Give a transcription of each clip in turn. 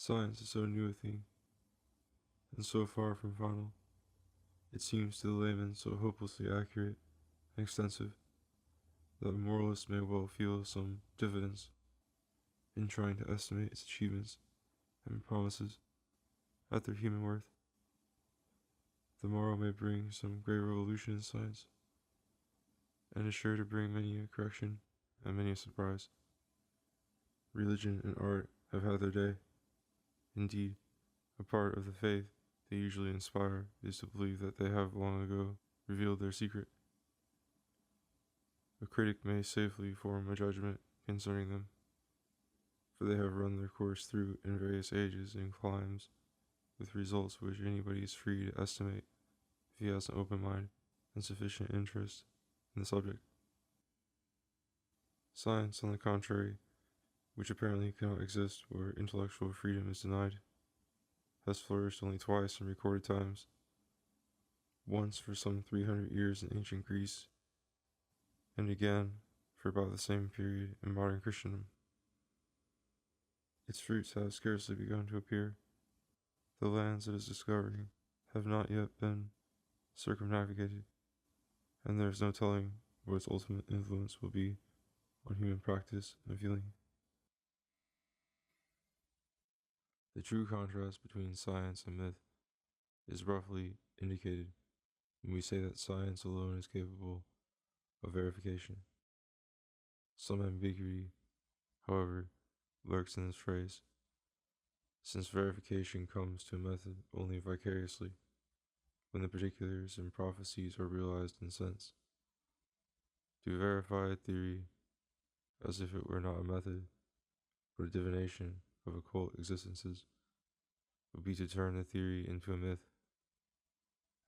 Science is so new a thing, and so far from final. It seems to the layman so hopelessly accurate and extensive that a moralist may well feel some diffidence in trying to estimate its achievements and promises at their human worth. The morrow may bring some great revolution in science, and is sure to bring many a correction and many a surprise. Religion and art have had their day. Indeed, a part of the faith they usually inspire is to believe that they have long ago revealed their secret. A critic may safely form a judgment concerning them, for they have run their course through in various ages and climes, with results which anybody is free to estimate if he has an open mind and sufficient interest in the subject. Science, on the contrary, which apparently cannot exist where intellectual freedom is denied, has flourished only twice in recorded times, once for some 300 years in ancient Greece, and again for about the same period in modern Christendom. Its fruits have scarcely begun to appear. The lands it is discovering have not yet been circumnavigated, and there is no telling what its ultimate influence will be on human practice and feeling. The true contrast between science and myth is roughly indicated when we say that science alone is capable of verification. Some ambiguity, however, lurks in this phrase, since verification comes to a method only vicariously, when the particulars and prophecies are realized in sense. To verify a theory as if it were not a method, but a divination of occult existences, would be to turn the theory into a myth,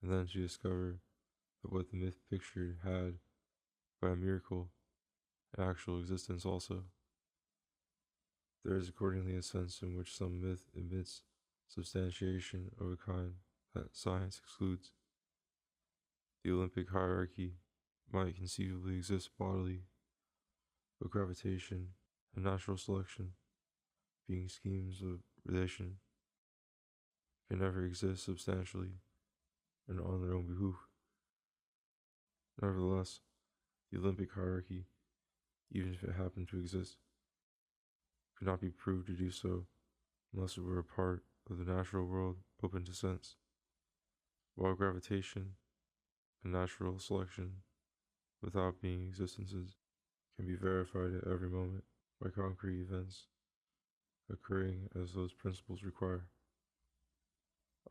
and then to discover that what the myth pictured had, by a miracle, an actual existence also. There is accordingly a sense in which some myth admits substantiation of a kind that science excludes. The Olympic hierarchy might conceivably exist bodily, but gravitation and natural selection, being schemes of relation, can never exist substantially and on their own behoof. Nevertheless, the Olympic hierarchy, even if it happened to exist, could not be proved to do so unless it were a part of the natural world open to sense, while gravitation and natural selection, without being existences, can be verified at every moment by concrete events occurring as those principles require.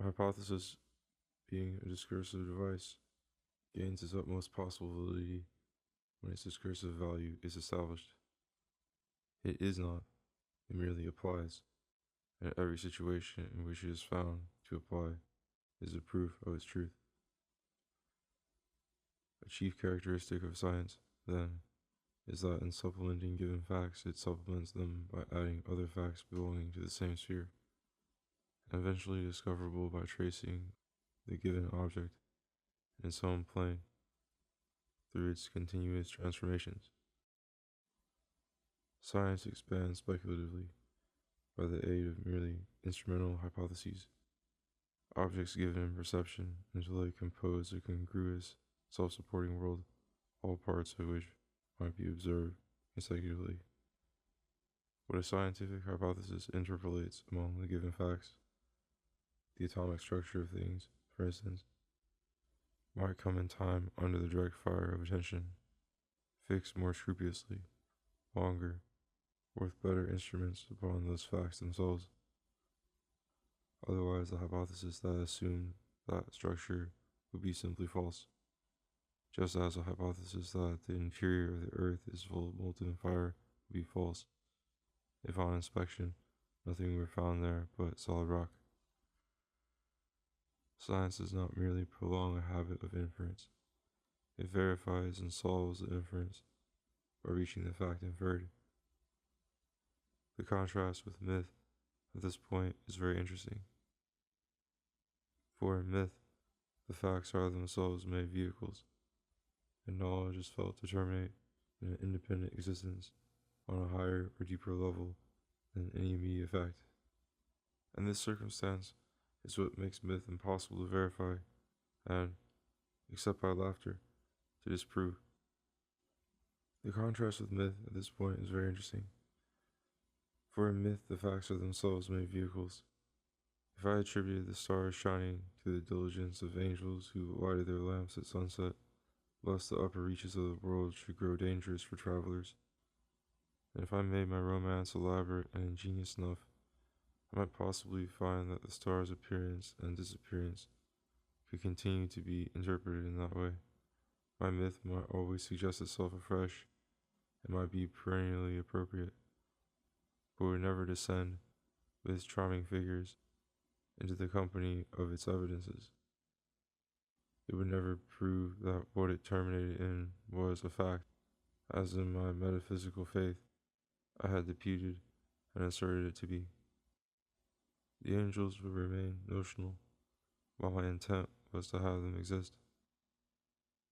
A hypothesis, being a discursive device, gains its utmost possible validity when its discursive value is established. It is not, it merely applies, and every situation in which it is found to apply is a proof of its truth. A chief characteristic of science, then, is that in supplementing given facts, it supplements them by adding other facts belonging to the same sphere, and eventually discoverable by tracing the given object in its own plane through its continuous transformations. Science expands speculatively by the aid of merely instrumental hypotheses, objects given in perception until they compose a congruous, self-supporting world, all parts of which might be observed consecutively. What a scientific hypothesis interpolates among the given facts, the atomic structure of things, for instance, might come in time under the direct fire of attention, fixed more scrupulously, longer, with better instruments upon those facts themselves. Otherwise, the hypothesis that assumed that structure would be simply false, just as a hypothesis that the interior of the earth is full of molten fire would be false, if on inspection nothing were found there but solid rock. Science does not merely prolong a habit of inference, it verifies and solves the inference by reaching the fact inferred. The contrast with myth at this point is very interesting. For in myth, the facts are themselves made vehicles, and knowledge is felt to terminate in an independent existence on a higher or deeper level than any immediate fact. And this circumstance is what makes myth impossible to verify and, except by laughter, to disprove. The contrast with myth at this point is very interesting. For in myth, the facts are themselves made vehicles. If I attributed the stars shining to the diligence of angels who lighted their lamps at sunset, lest the upper reaches of the world should grow dangerous for travelers, and if I made my romance elaborate and ingenious enough, I might possibly find that the stars' appearance and disappearance could continue to be interpreted in that way. My myth might always suggest itself afresh and might be perennially appropriate, but would never descend, with its charming figures, into the company of its evidences. It would never prove that what it terminated in was a fact, as in my metaphysical faith I had deputed and asserted it to be. The angels would remain notional, while my intent was to have them exist,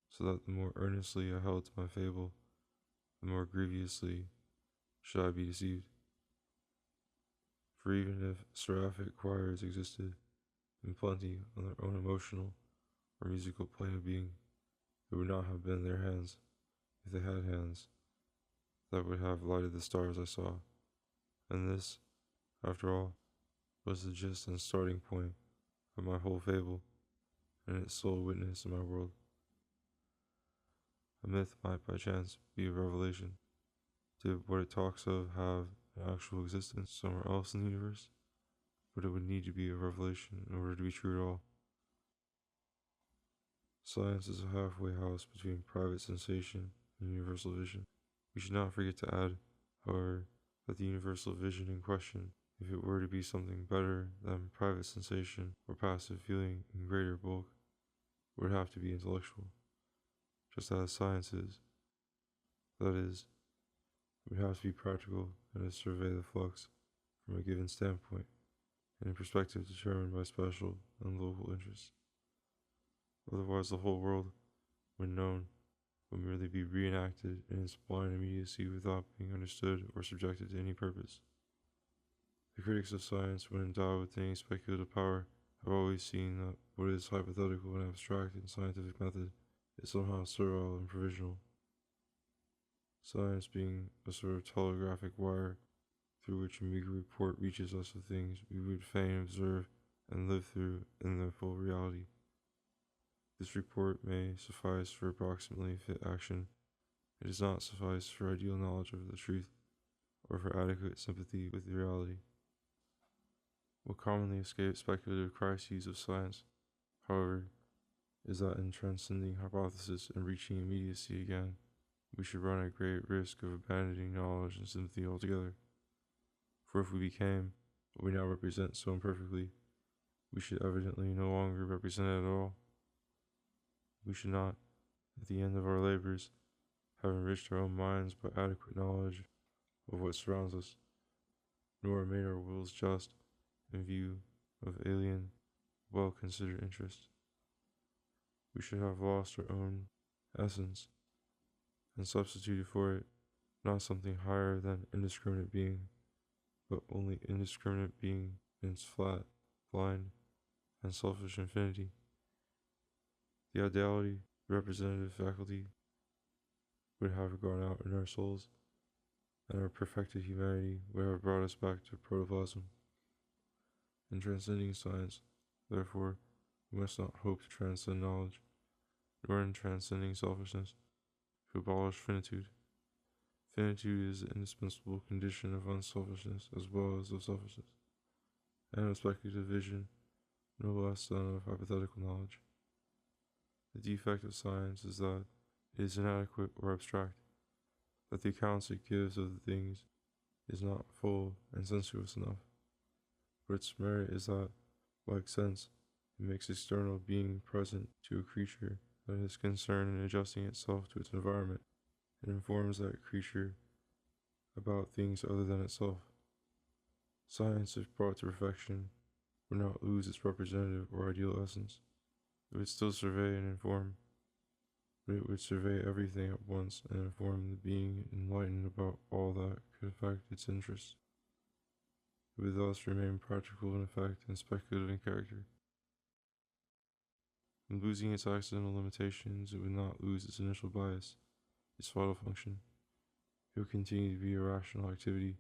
so that the more earnestly I held to my fable, the more grievously should I be deceived. For even if seraphic choirs existed in plenty on their own emotional or musical plane of being, it would not have been their hands, if they had hands, that would have lighted the stars I saw. And this, after all, was the gist and starting point of my whole fable, and its sole witness in my world. A myth might by chance be a revelation. Did what it talks of have an actual existence somewhere else in the universe? But it would need to be a revelation in order to be true at all. Science is a halfway house between private sensation and universal vision. We should not forget to add, however, that the universal vision in question, if it were to be something better than private sensation or passive feeling in greater bulk, would have to be intellectual, just as science is. That is, it would have to be practical and to survey the flux from a given standpoint, in a perspective determined by special and local interests. Otherwise, the whole world, when known, would merely be reenacted in its blind immediacy without being understood or subjected to any purpose. The critics of science, when endowed with any speculative power, have always seen that what is hypothetical and abstract in scientific method is somehow sterile and provisional. Science being a sort of telegraphic wire through which a meager report reaches us of things we would fain observe and live through in their full reality. This report may suffice for approximately fit action. It does not suffice for ideal knowledge of the truth or for adequate sympathy with the reality. What commonly escapes speculative crises of science, however, is that in transcending hypothesis and reaching immediacy again, we should run a great risk of abandoning knowledge and sympathy altogether. For if we became what we now represent so imperfectly, we should evidently no longer represent it at all. We should not, at the end of our labors, have enriched our own minds by adequate knowledge of what surrounds us, nor made our wills just in view of alien, well-considered interests. We should have lost our own essence and substituted for it not something higher than indiscriminate being, but only indiscriminate being in its flat, blind, and selfish infinity. The ideality, representative faculty, would have gone out in our souls, and our perfected humanity would have brought us back to protoplasm. In transcending science, therefore, we must not hope to transcend knowledge, nor in transcending selfishness, to abolish finitude. Finitude is the indispensable condition of unselfishness as well as of selfishness, and of speculative vision no less than of hypothetical knowledge. The defect of science is that it is inadequate or abstract, that the accounts it gives of the things is not full and sensuous enough, but its merit is that, like sense, it makes external being present to a creature that is concerned in adjusting itself to its environment, and informs that creature about things other than itself. Science, if brought to perfection, would not lose its representative or ideal essence. It would still survey and inform, but it would survey everything at once and inform the being enlightened about all that could affect its interests. It would thus remain practical in effect and speculative in character. In losing its accidental limitations, it would not lose its initial bias, its vital function. It would continue to be a rational activity,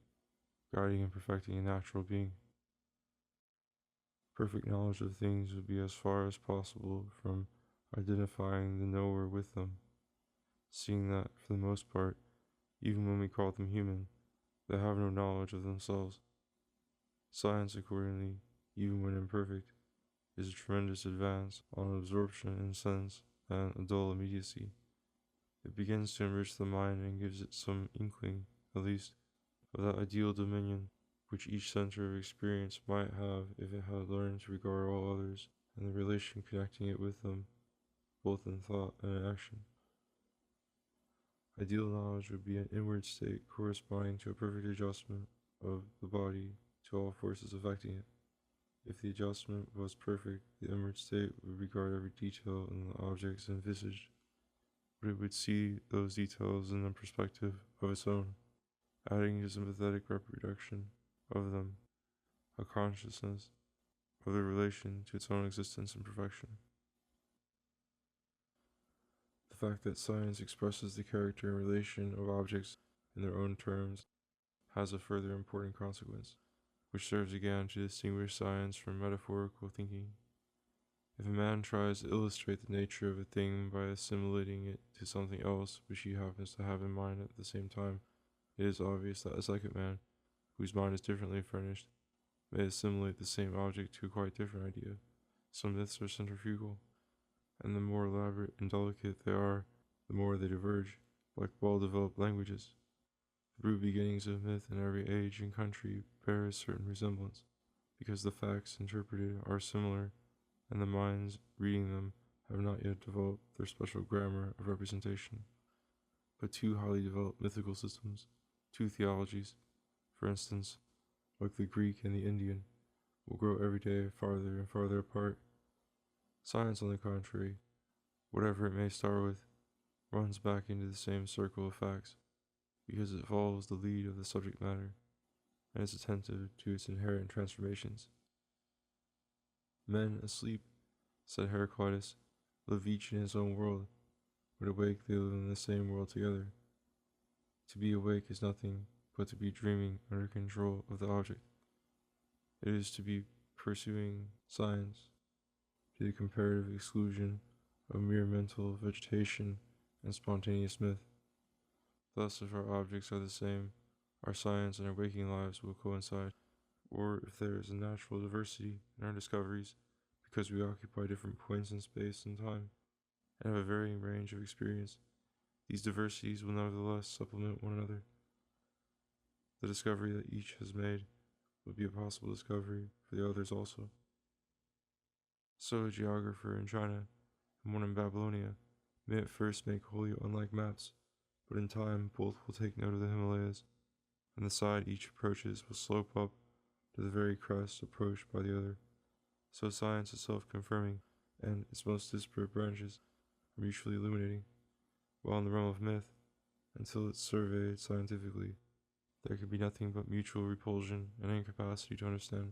guiding and perfecting a natural being. Perfect knowledge of things would be as far as possible from identifying the knower with them, seeing that, for the most part, even when we call them human, they have no knowledge of themselves. Science, accordingly, even when imperfect, is a tremendous advance on absorption in sense and a dull immediacy. It begins to enrich the mind and gives it some inkling, at least, of that ideal dominion which each center of experience might have if it had learned to regard all others and the relation connecting it with them, both in thought and in action. Ideal knowledge would be an inward state corresponding to a perfect adjustment of the body to all forces affecting it. If the adjustment was perfect, the inward state would regard every detail in the objects envisaged, but it would see those details in the perspective of its own, adding a sympathetic reproduction of them, a consciousness of their relation to its own existence and perfection. The fact that science expresses the character and relation of objects in their own terms has a further important consequence, which serves again to distinguish science from metaphorical thinking. If a man tries to illustrate the nature of a thing by assimilating it to something else which he happens to have in mind at the same time, it is obvious that a second man, whose mind is differently furnished, may assimilate the same object to a quite different idea. Some myths are centrifugal, and the more elaborate and delicate they are, the more they diverge, like well-developed languages. The root beginnings of myth in every age and country bear a certain resemblance, because the facts interpreted are similar, and the minds reading them have not yet developed their special grammar of representation. But two highly developed mythical systems, two theologies, for instance, like the Greek and the Indian, will grow every day farther and farther apart. Science, on the contrary, whatever it may start with, runs back into the same circle of facts, because it follows the lead of the subject matter, and is attentive to its inherent transformations. Men asleep, said Heraclitus, live each in his own world, but awake they live in the same world together. To be awake is nothing but to be dreaming under control of the object. It is to be pursuing science to the comparative exclusion of mere mental vegetation and spontaneous myth. Thus, if our objects are the same, our science and our waking lives will coincide. Or if there is a natural diversity in our discoveries, because we occupy different points in space and time, and have a varying range of experience, these diversities will nevertheless supplement one another. The discovery that each has made would be a possible discovery for the others also. So a geographer in China and one in Babylonia may at first make wholly unlike maps, but in time both will take note of the Himalayas, and the side each approaches will slope up to the very crest approached by the other. So science is self-confirming, and its most disparate branches are mutually illuminating, while in the realm of myth, until it's surveyed scientifically, there can be nothing but mutual repulsion and incapacity to understand.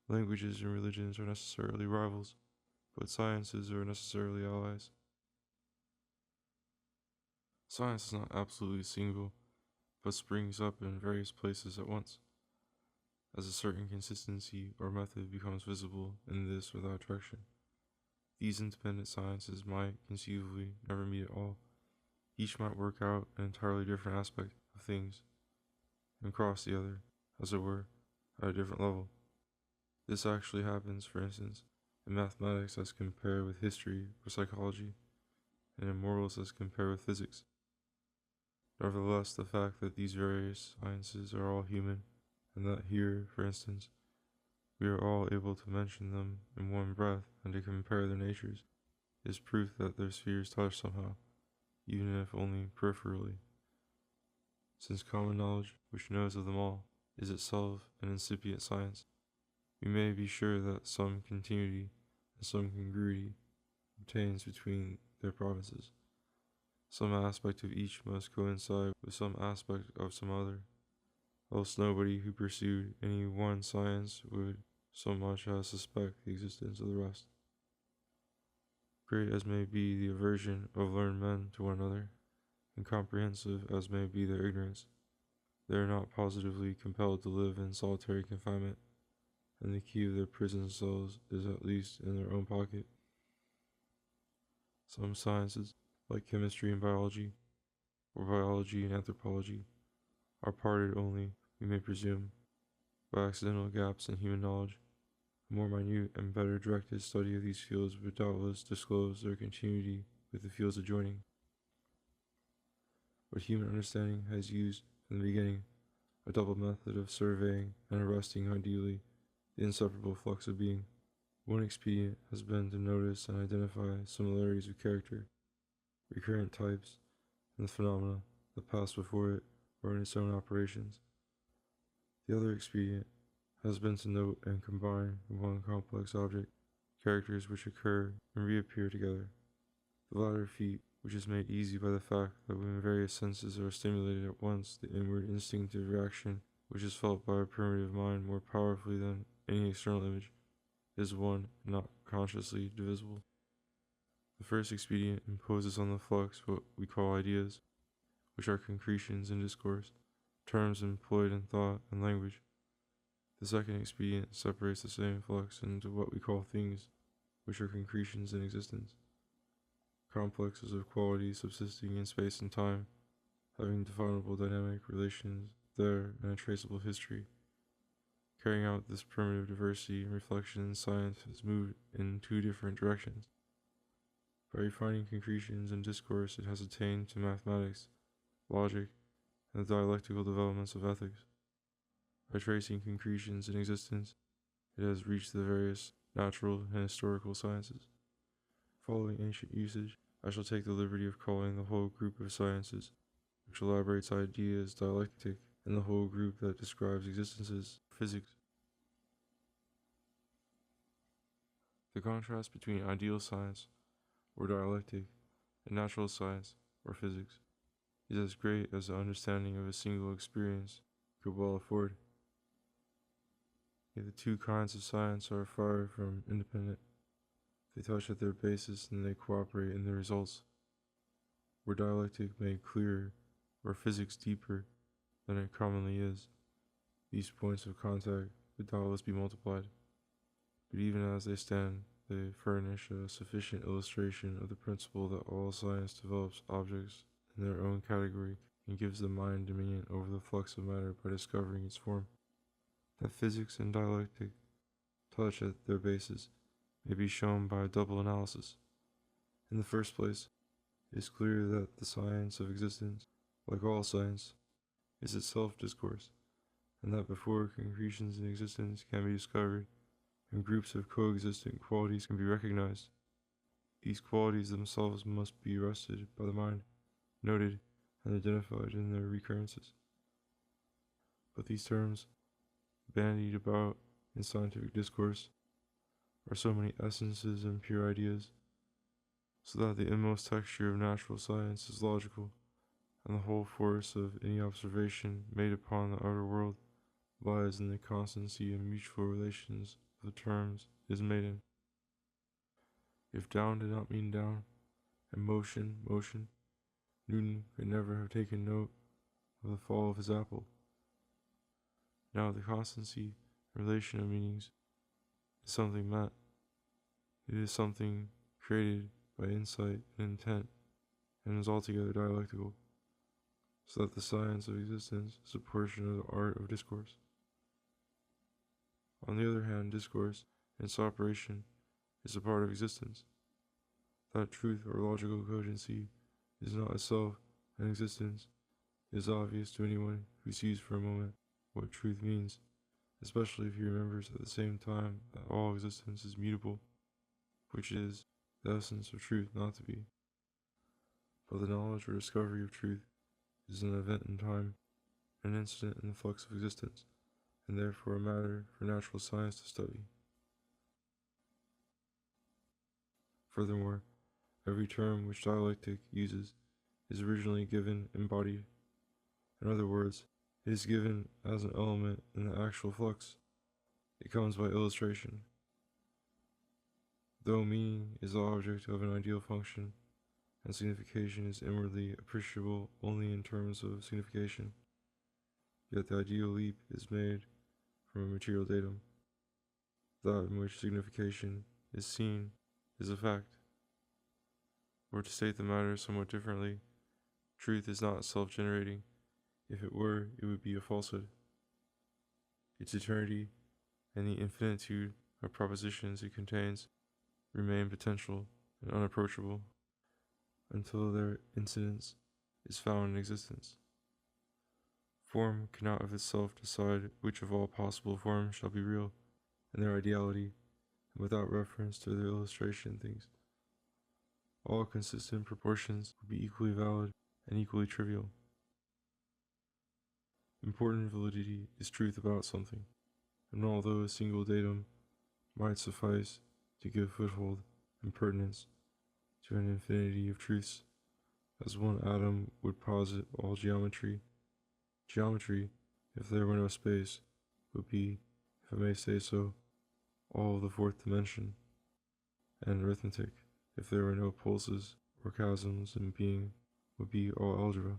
Languages and religions are necessarily rivals, but sciences are necessarily allies. Science is not absolutely single, but springs up in various places at once, as a certain consistency or method becomes visible in this or that direction. These independent sciences might conceivably never meet at all. Each might work out an entirely different aspect of things and cross the other, as it were, at a different level. This actually happens, for instance, in mathematics as compared with history or psychology, and in morals as compared with physics. Nevertheless, the fact that these various sciences are all human, and that here, for instance, we are all able to mention them in one breath and to compare their natures, is proof that their spheres touch somehow, even if only peripherally. Since common knowledge, which knows of them all, is itself an incipient science, we may be sure that some continuity and some congruity obtains between their provinces. Some aspect of each must coincide with some aspect of some other. else nobody who pursued any one science would so much as suspect the existence of the rest. Great as may be the aversion of learned men to one another, and comprehensive as may be their ignorance, they are not positively compelled to live in solitary confinement, and the key of their prison cells is at least in their own pocket. Some sciences, like chemistry and biology, or biology and anthropology, are parted only, we may presume, by accidental gaps in human knowledge. A more minute and better directed study of these fields would doubtless disclose their continuity with the fields adjoining. But human understanding has used, from the beginning, a double method of surveying and arresting ideally the inseparable flux of being. One expedient has been to notice and identify similarities of character, recurrent types, in the phenomena that pass before it or in its own operations. The other expedient has been to note and combine in one complex object characters which occur and reappear together. The latter feat, which is made easy by the fact that when various senses are stimulated at once, the inward instinctive reaction, which is felt by a primitive mind more powerfully than any external image, is one and not consciously divisible. The first expedient imposes on the flux what we call ideas, which are concretions in discourse, terms employed in thought and language. The second expedient separates the same flux into what we call things, which are concretions in existence, complexes of qualities subsisting in space and time, having definable dynamic relations there and a traceable history. Carrying out this primitive diversity and reflection, science has moved in two different directions. By refining concretions in discourse, it has attained to mathematics, logic, and the dialectical developments of ethics. By tracing concretions in existence, it has reached the various natural and historical sciences. Following ancient usage, I shall take the liberty of calling the whole group of sciences, which elaborates ideas, dialectic, and the whole group that describes existences, physics. The contrast between ideal science, or dialectic, and natural science, or physics, is as great as the understanding of a single experience could well afford. Yet the two kinds of science are far from independent. They touch at their basis and they cooperate in their results. Were dialectic made clearer, or physics deeper than it commonly is, these points of contact would doubtless be multiplied. But even as they stand, they furnish a sufficient illustration of the principle that all science develops objects in their own category and gives the mind dominion over the flux of matter by discovering its form. That physics and dialectic touch at their basis may be shown by a double analysis. In the first place, it is clear that the science of existence, like all science, is itself discourse, and that before concretions in existence can be discovered and groups of coexistent qualities can be recognized, these qualities themselves must be arrested by the mind, noted, and identified in their recurrences. But these terms, bandied about in scientific discourse, are so many essences and pure ideas, so that the inmost texture of natural science is logical, and the whole force of any observation made upon the outer world lies in the constancy and mutual relations of the terms it is made in. If down did not mean down, and motion, motion, Newton could never have taken note of the fall of his apple. Now the constancy and relation of meanings is something met. It is something created by insight and intent, and is altogether dialectical, so that the science of existence is a portion of the art of discourse. On the other hand, discourse, in its operation, is a part of existence. That truth or logical cogency is not itself an existence is obvious to anyone who sees for a moment what truth means, especially if he remembers at the same time that all existence is mutable, which is the essence of truth not to be. But the knowledge or discovery of truth is an event in time, an incident in the flux of existence, and therefore a matter for natural science to study. Furthermore, every term which dialectic uses is originally given embodied. In other words, It is given as an element in the actual flux. It comes by illustration. Though meaning is the object of an ideal function, and signification is inwardly appreciable only in terms of signification, yet the ideal leap is made from a material datum. That in which signification is seen is a fact. Or to state the matter somewhat differently, truth is not self-generating. If it were, it would be a falsehood. Its eternity and the infinitude of propositions it contains remain potential and unapproachable until their incidence is found in existence. Form cannot of itself decide which of all possible forms shall be real, and their ideality, and without reference to their illustration things. All consistent proportions would be equally valid and equally trivial. Important validity is truth about something, and although a single datum might suffice to give foothold and pertinence to an infinity of truths, as one atom would posit all geometry, geometry, if there were no space, would be, if I may say so, all of the fourth dimension, and arithmetic, if there were no pulses or chasms in being, would be all algebra.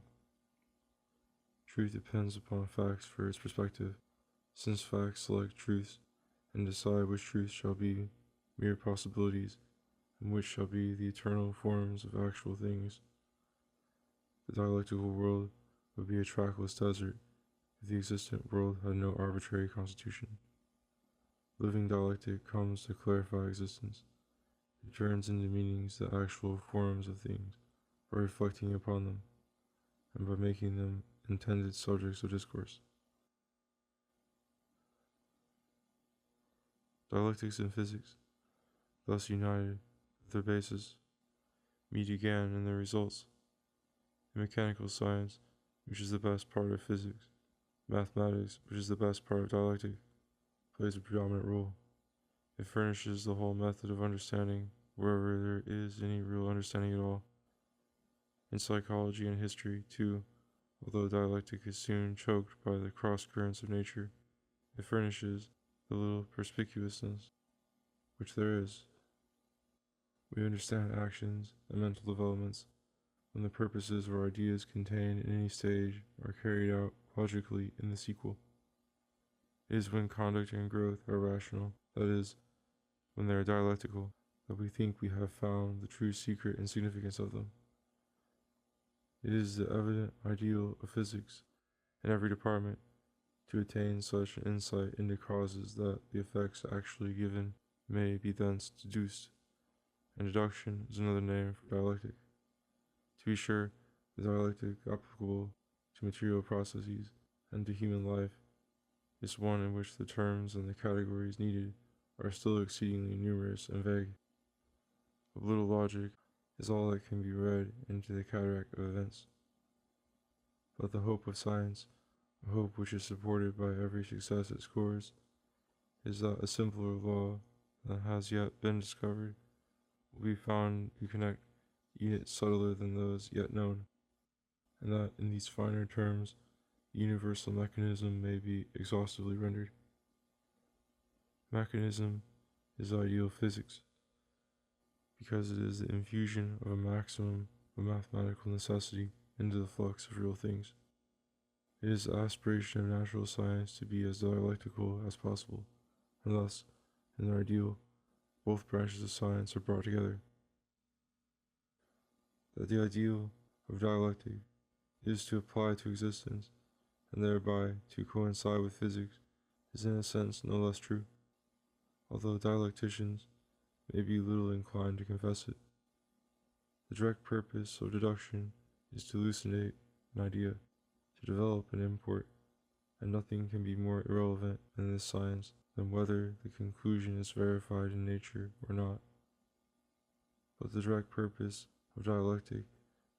Truth depends upon facts for its perspective, since facts select truths and decide which truths shall be mere possibilities and which shall be the eternal forms of actual things. The dialectical world would be a trackless desert if the existent world had no arbitrary constitution. Living dialectic comes to clarify existence. It turns into meanings the actual forms of things by reflecting upon them, and by making them intended subjects of discourse. Dialectics and physics, thus united with their basis, meet again in their results. In mechanical science, which is the best part of physics, mathematics, which is the best part of dialectic, plays a predominant role. It furnishes the whole method of understanding wherever there is any real understanding at all. In psychology and history, too, although dialectic is soon choked by the cross currents of nature, it furnishes the little perspicuousness which there is. We understand actions and mental developments when the purposes or ideas contained in any stage are carried out logically in the sequel. It is when conduct and growth are rational, that is, when they are dialectical, that we think we have found the true secret and significance of them. It is the evident ideal of physics, in every department, to attain such an insight into causes that the effects actually given may be thence deduced, and deduction is another name for dialectic. To be sure, the dialectic applicable to material processes and to human life is one in which the terms and the categories needed are still exceedingly numerous and vague. A little logic is all that can be read into the cataract of events. But the hope of science, a hope which is supported by every success it scores, is that a simpler law than has yet been discovered will be found to connect units subtler than those yet known, and that in these finer terms the universal mechanism may be exhaustively rendered. Mechanism is ideal physics, because it is the infusion of a maximum of mathematical necessity into the flux of real things. It is the aspiration of natural science to be as dialectical as possible, and thus, in their ideal, both branches of science are brought together. That the ideal of dialectic is to apply to existence, and thereby to coincide with physics, is in a sense no less true, although dialecticians may be little inclined to confess it. The direct purpose of deduction is to elucidate an idea, to develop an import, and nothing can be more irrelevant in this science than whether the conclusion is verified in nature or not. But the direct purpose of dialectic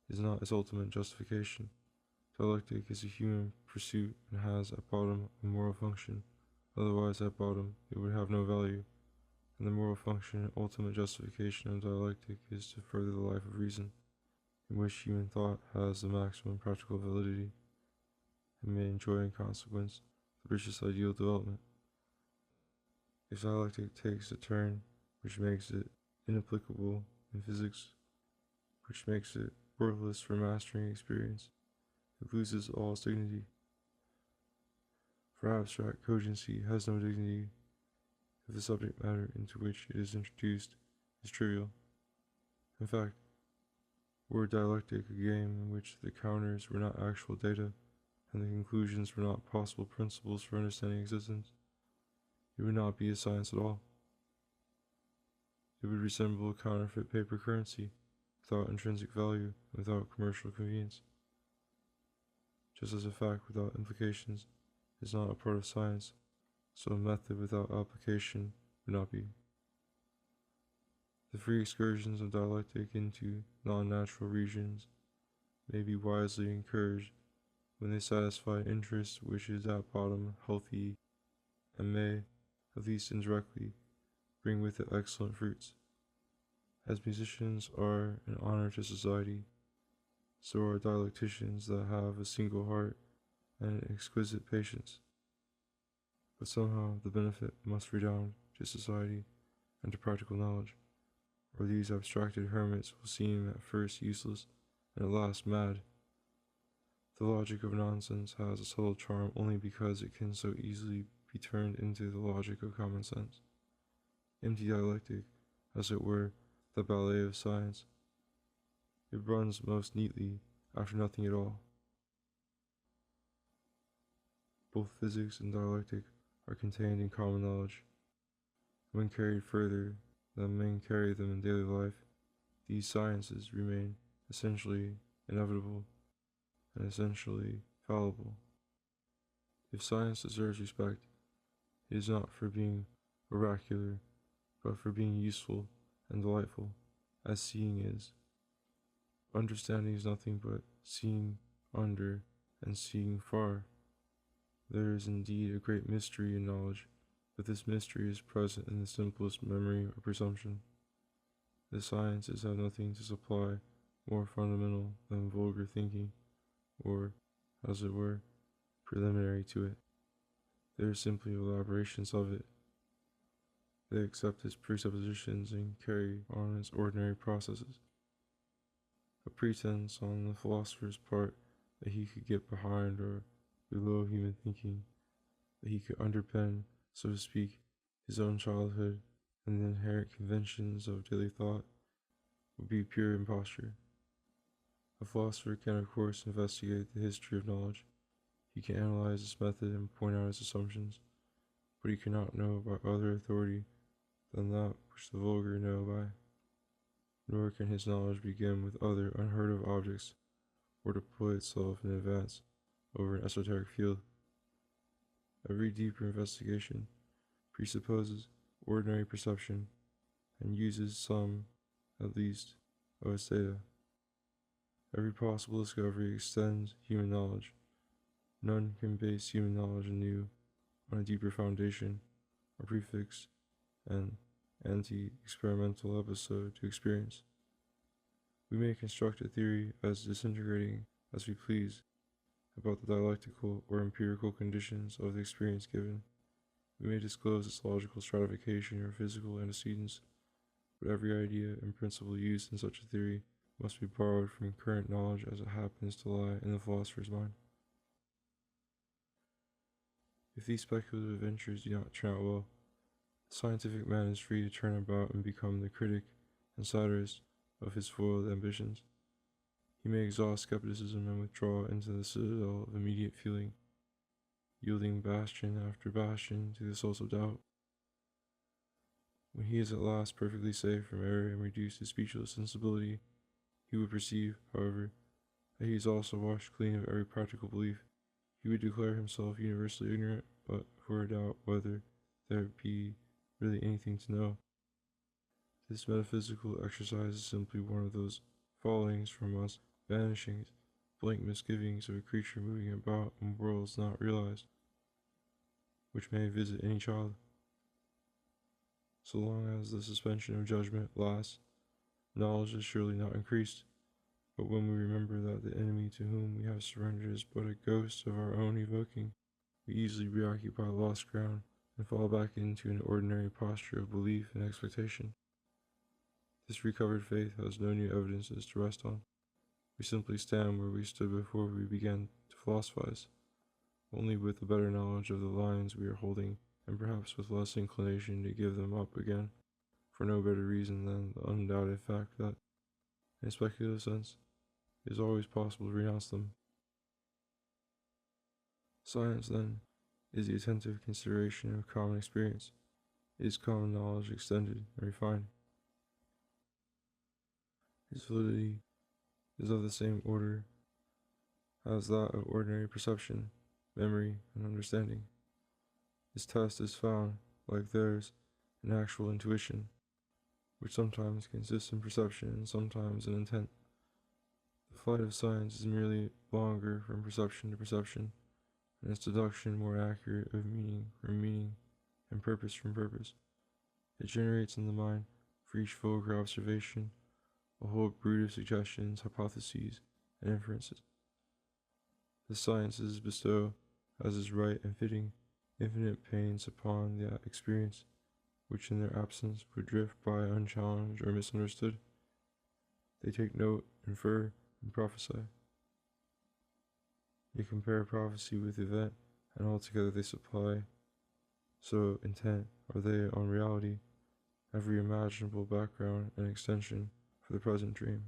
is not its ultimate justification. Dialectic is a human pursuit and has at bottom a moral function, otherwise at bottom it would have no value, and the moral function and ultimate justification of dialectic is to further the life of reason, in which human thought has the maximum practical validity, and may enjoy in consequence the richest ideal development. If dialectic takes a turn which makes it inapplicable in physics, which makes it worthless for mastering experience, it loses all its dignity. For abstract cogency has no dignity if the subject matter into which it is introduced is trivial. In fact, were dialectic a game in which the counters were not actual data and the conclusions were not possible principles for understanding existence, it would not be a science at all. It would resemble a counterfeit paper currency, without intrinsic value and without commercial convenience. Just as a fact without implications is not a part of science, so a method without application would not be. The free excursions of dialectic into non-natural regions may be wisely encouraged when they satisfy an interest which is at bottom healthy and may, at least indirectly, bring with it excellent fruits. As musicians are an honor to society, so are dialecticians that have a single heart and an exquisite patience. But somehow the benefit must redound to society and to practical knowledge, or these abstracted hermits will seem at first useless and at last mad. The logic of nonsense has a subtle charm only because it can so easily be turned into the logic of common sense. Empty dialectic, as it were, the ballet of science. It runs most neatly after nothing at all. Both physics and dialectic are contained in common knowledge. When carried further than men carry them in daily life, these sciences remain essentially inevitable and essentially fallible. If science deserves respect, it is not for being oracular, but for being useful and delightful, as seeing is. Understanding is nothing but seeing under and seeing far. There is indeed a great mystery in knowledge, but this mystery is present in the simplest memory or presumption. The sciences have nothing to supply more fundamental than vulgar thinking, or, as it were, preliminary to it. They are simply elaborations of it. They accept its presuppositions and carry on its ordinary processes. A pretense on the philosopher's part that he could get behind or below human thinking, that he could underpin, so to speak, his own childhood and the inherent conventions of daily thought, would be pure imposture. A philosopher can of course investigate the history of knowledge, he can analyze its method and point out its assumptions, but he cannot know by other authority than that which the vulgar know by. Nor can his knowledge begin with other unheard of objects, or deploy itself in advance over an esoteric field. Every deeper investigation presupposes ordinary perception and uses some, at least, of its data. Every possible discovery extends human knowledge. None can base human knowledge anew on a deeper foundation or prefix an anti-experimental episode to experience. We may construct a theory as disintegrating as we please about the dialectical or empirical conditions of the experience given. We may disclose its logical stratification or physical antecedents, but every idea and principle used in such a theory must be borrowed from current knowledge as it happens to lie in the philosopher's mind. If these speculative ventures do not turn out well, the scientific man is free to turn about and become the critic and satirist of his foiled ambitions. He may exhaust skepticism and withdraw into the citadel of immediate feeling, yielding bastion after bastion to the assaults of doubt. When he is at last perfectly safe from error and reduced to speechless instability, he would perceive, however, that he is also washed clean of every practical belief. He would declare himself universally ignorant, but for a doubt whether there be really anything to know. This metaphysical exercise is simply one of those fallings from us, vanishings, blank misgivings of a creature moving about in worlds not realized, which may visit any child. So long as the suspension of judgment lasts, knowledge is surely not increased. But when we remember that the enemy to whom we have surrendered is but a ghost of our own evoking, we easily reoccupy lost ground and fall back into an ordinary posture of belief and expectation. This recovered faith has no new evidences to rest on. We simply stand where we stood before we began to philosophize, only with a better knowledge of the lines we are holding, and perhaps with less inclination to give them up again, for no better reason than the undoubted fact that, in a speculative sense, it is always possible to renounce them. Science, then, is the attentive consideration of common experience. It is common knowledge extended and refined. Its validity is of the same order as that of ordinary perception, memory, and understanding. Its test is found, like theirs, in actual intuition, which sometimes consists in perception and sometimes in intent. The flight of science is merely longer from perception to perception, and its deduction more accurate of meaning from meaning and purpose from purpose. It generates in the mind, for each vulgar observation, a whole brood of suggestions, hypotheses, and inferences. The sciences bestow, as is right and fitting, infinite pains upon that experience, which in their absence would drift by unchallenged or misunderstood. They take note, infer, and prophesy. They compare prophecy with event, and altogether they supply, so intent are they on reality, every imaginable background and extension for the present dream.